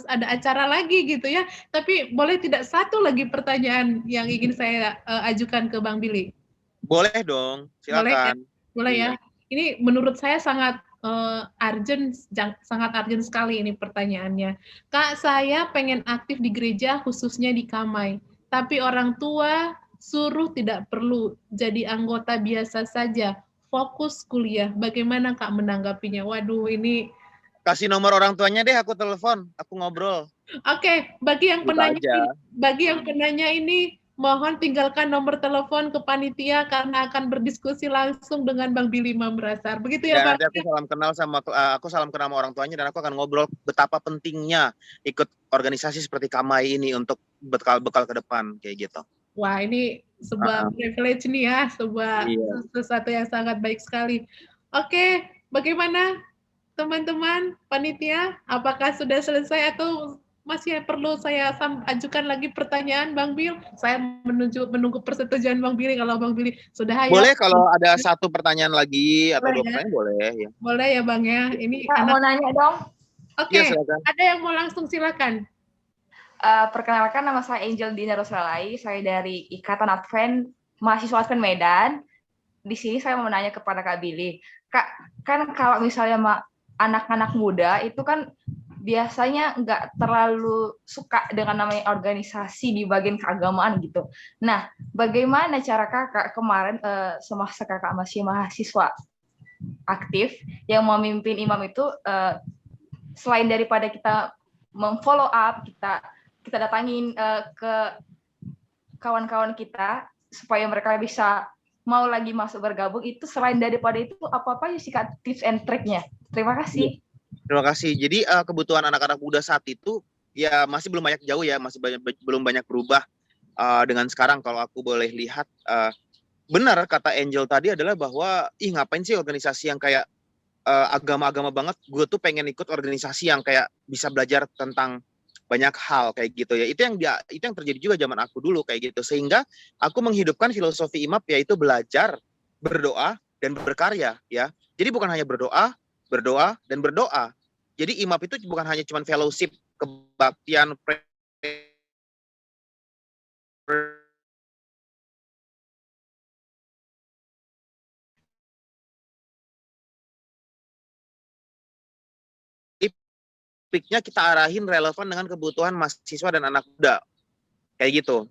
ada acara lagi gitu ya. Tapi boleh tidak satu lagi pertanyaan yang ingin saya ajukan ke Bang Billy? Boleh dong, Boleh ya? silakan. Boleh ya? Iya. Ini menurut saya sangat sangat urgent sekali ini pertanyaannya. Kak, saya pengen aktif di gereja khususnya di Kamai, tapi orang tua suruh tidak perlu, jadi anggota biasa saja, fokus kuliah. Bagaimana Kak menanggapinya? Waduh, ini Kasih nomor orang tuanya deh, aku telepon, aku ngobrol. oke. Bagi yang Gitu aja. penanya ini, mohon tinggalkan nomor telepon ke panitia karena akan berdiskusi langsung dengan Bang Billy Mambrasar. Begitu ya, Ya, Bang? nanti aku salam kenal sama orang tuanya, dan aku akan ngobrol betapa pentingnya ikut organisasi seperti Kamai ini untuk bekal ke depan kayak gitu. Wah, ini sebuah privilege nih ya, Iya. sesuatu yang sangat baik sekali. Oke, bagaimana teman-teman panitia? Apakah sudah selesai atau masih perlu saya ajukan lagi pertanyaan, Bang Bil? Saya menunggu persetujuan Bang Billy. Kalau Bang Billy sudah ya. Boleh kalau ada satu pertanyaan lagi atau Boleh dua ya? pertanyaan boleh ya. Boleh ya, Bang ya. Ini Kak, mau nanya dong. Oke, Iya, silakan. ada yang mau langsung silakan. Perkenalkan, nama saya Angel Dina Rosalai. Saya dari Ikatan Advent, mahasiswa Advent Medan. Di sini saya mau menanya kepada Kak Billy. Kak, kan kalau misalnya anak-anak muda itu kan biasanya nggak terlalu suka dengan namanya organisasi di bagian keagamaan gitu. Nah, bagaimana cara kakak kemarin semasa kakak masih mahasiswa aktif yang memimpin imam itu, selain daripada kita memfollow up, kita datangin ke kawan-kawan kita supaya mereka bisa mau lagi masuk bergabung, itu selain daripada itu apa-apa sih Kak tips and trick-nya? Terima kasih. Terima kasih. Jadi kebutuhan anak-anak muda saat itu ya masih belum banyak jauh ya, belum banyak berubah dengan sekarang. Kalau aku boleh lihat, benar kata Angel tadi adalah bahwa ngapain sih organisasi yang kayak agama-agama banget. Gue tuh pengen ikut organisasi yang kayak bisa belajar tentang banyak hal kayak gitu ya. Itu yang terjadi juga zaman aku dulu kayak gitu. Sehingga aku menghidupkan filosofi IMAP, yaitu belajar, berdoa, dan berkarya ya. Jadi bukan hanya berdoa, dan berdoa. Jadi IMAP itu bukan hanya cuman fellowship, kebaktian, topiknya kita arahin relevan dengan kebutuhan mahasiswa dan anak muda. Kayak gitu.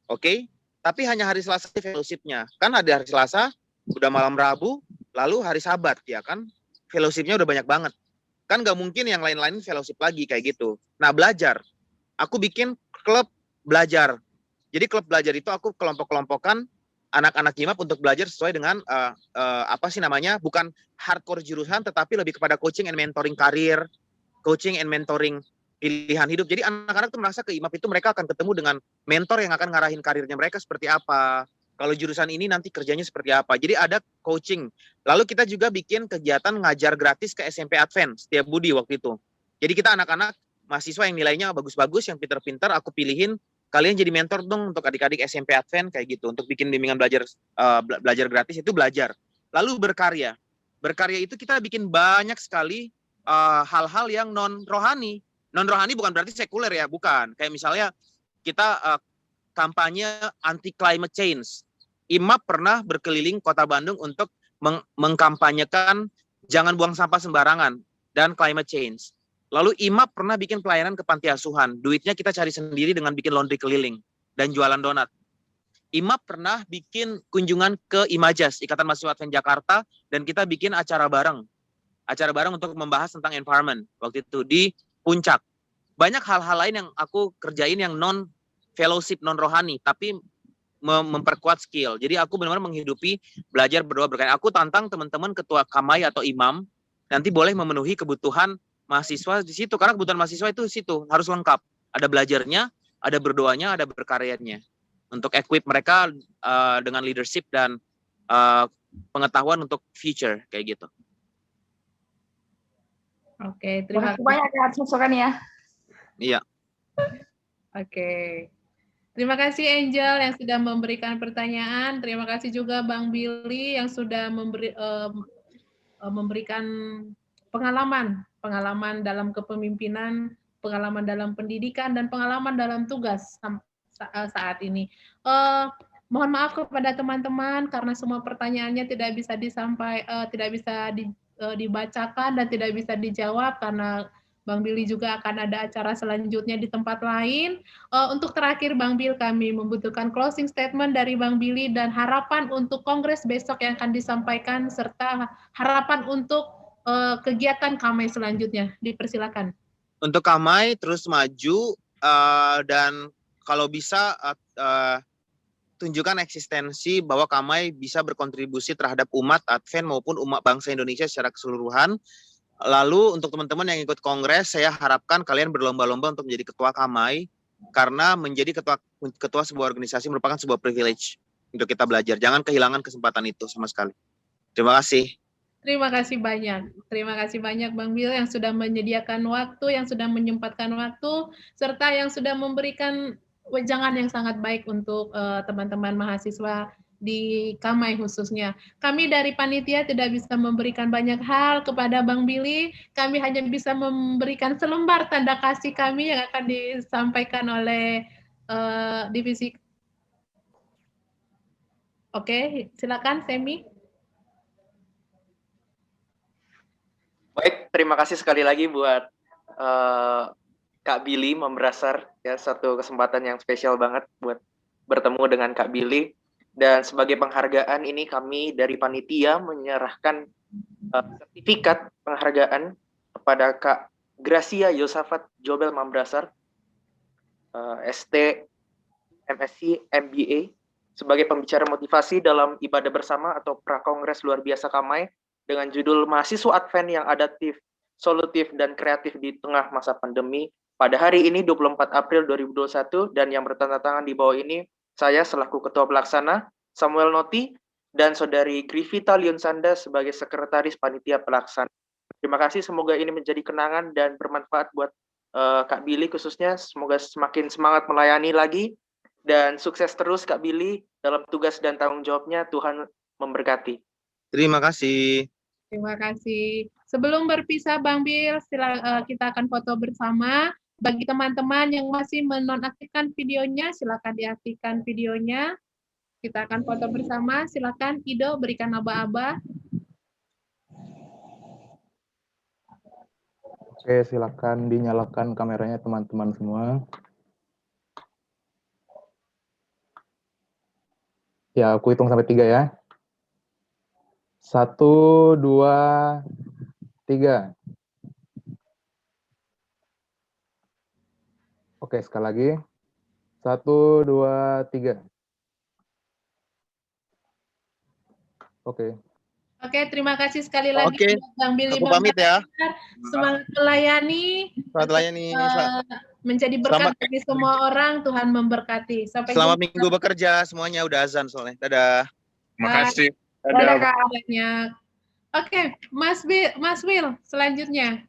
Oke? Tapi hanya hari Selasa fellowship-nya. Kan ada hari Selasa, udah malam Rabu, lalu hari Sabat ya kan? Fellowship-nya udah banyak banget. Kan nggak mungkin yang lain-lain fellowship lagi kayak gitu. Nah, belajar. Aku bikin klub belajar. Jadi klub belajar itu aku kelompok-kelompokkan anak-anak IMAP untuk belajar sesuai dengan bukan hardcore jurusan, tetapi lebih kepada coaching and mentoring karir, coaching and mentoring pilihan hidup. Jadi anak-anak tuh merasa ke IMAP itu mereka akan ketemu dengan mentor yang akan ngarahin karirnya mereka seperti apa. Kalau jurusan ini nanti kerjanya seperti apa. Jadi ada coaching. Lalu kita juga bikin kegiatan ngajar gratis ke SMP Advent setiap Budi waktu itu. Jadi kita anak-anak mahasiswa yang nilainya bagus-bagus, yang pintar-pintar, aku pilihin kalian jadi mentor dong untuk adik-adik SMP Advent kayak gitu. Untuk bikin bimbingan belajar gratis itu belajar. Lalu berkarya. Berkarya itu kita bikin banyak sekali hal-hal yang non rohani. Non rohani bukan berarti sekuler ya, bukan. Kayak misalnya kita kampanye anti climate change. IMAP pernah berkeliling Kota Bandung untuk mengkampanyekan jangan buang sampah sembarangan dan climate change. Lalu IMAP pernah bikin pelayanan ke panti asuhan. Duitnya kita cari sendiri dengan bikin laundry keliling dan jualan donat. IMAP pernah bikin kunjungan ke Imajas, Ikatan Mahasiswa Advent Jakarta, dan kita bikin acara bareng untuk membahas tentang environment waktu itu di Puncak. Banyak hal-hal lain yang aku kerjain yang non fellowship, non rohani, tapi memperkuat skill. Jadi aku benar-benar menghidupi belajar, berdoa, berkarya. Aku tantang teman-teman ketua Kamai atau imam nanti boleh memenuhi kebutuhan mahasiswa di situ, karena kebutuhan mahasiswa itu di situ harus lengkap. Ada belajarnya, ada berdoanya, ada berkaryanya. untuk equip mereka dengan leadership dan pengetahuan untuk future kayak gitu. Oke, Terima terima kasih banyak atas masukannya. Iya. Oke. Terima kasih Angel yang sudah memberikan pertanyaan. Terima kasih juga Bang Billy yang sudah memberikan pengalaman dalam kepemimpinan, pengalaman dalam pendidikan, dan pengalaman dalam tugas saat ini. Mohon maaf kepada teman-teman karena semua pertanyaannya tidak bisa dibacakan dan tidak bisa dijawab karena Bang Billy juga akan ada acara selanjutnya di tempat lain. Untuk terakhir Bang Bill, kami membutuhkan closing statement dari Bang Billy dan harapan untuk kongres besok yang akan disampaikan serta harapan untuk kegiatan Kamai selanjutnya. Dipersilakan. Untuk Kamai terus maju dan kalau bisa tunjukkan eksistensi bahwa Kamai bisa berkontribusi terhadap umat Advent maupun umat bangsa Indonesia secara keseluruhan. Lalu untuk teman-teman yang ikut kongres, saya harapkan kalian berlomba-lomba untuk menjadi ketua Kamai, karena menjadi ketua sebuah organisasi merupakan sebuah privilege untuk kita belajar. Jangan kehilangan kesempatan itu sama sekali. Terima kasih. Terima kasih banyak. Terima kasih banyak Bang Bill yang sudah menyediakan waktu, yang sudah menyempatkan waktu, serta yang sudah memberikan wejangan yang sangat baik untuk teman-teman mahasiswa di Kamai khususnya. Kami dari panitia tidak bisa memberikan banyak hal kepada Bang Billy. Kami hanya bisa memberikan selembar tanda kasih kami yang akan disampaikan oleh divisi. Oke, silakan Semi. Baik, terima kasih sekali lagi buat Kak Billy Membrasar, ya, satu kesempatan yang spesial banget buat bertemu dengan Kak Billy. Dan sebagai penghargaan ini kami dari panitia menyerahkan sertifikat penghargaan kepada Kak Gracia Yosafat Jobel Membrasar, ST MSc MBA, sebagai pembicara motivasi dalam ibadah bersama atau Prakongres Luar Biasa Kamai dengan judul Mahasiswa Advent yang Adaptif, Solutif, dan Kreatif di Tengah Masa Pandemi pada hari ini 24 April 2021, dan yang bertanda tangan di bawah ini saya selaku Ketua Pelaksana, Samuel Noti, dan Saudari Grivita Lionsanda sebagai Sekretaris Panitia Pelaksana. Terima kasih, semoga ini menjadi kenangan dan bermanfaat buat Kak Billy khususnya. Semoga semakin semangat melayani lagi, dan sukses terus Kak Billy dalam tugas dan tanggung jawabnya. Tuhan memberkati. Terima kasih. Terima kasih. Sebelum berpisah Bang Bill, kita akan foto bersama. Bagi teman-teman yang masih menonaktifkan videonya, silakan diaktifkan videonya. Kita akan foto bersama. Silakan Ido berikan aba-aba. Oke, silakan dinyalakan kameranya teman-teman semua. Ya, aku hitung sampai 3 ya. 1, 2, 3. Oke, sekali lagi. 1, 2, 3. Oke. Oke, terima kasih sekali lagi Oke, Bang Billy. aku pamit ya. Semangat melayani. Selamat melayani. Menjadi berkat bagi semua orang. Tuhan memberkati. Selamat minggu bekerja semuanya. Udah azan soalnya. Dadah. Terima kasih. Dadah Kak. Oke, Mas Will selanjutnya.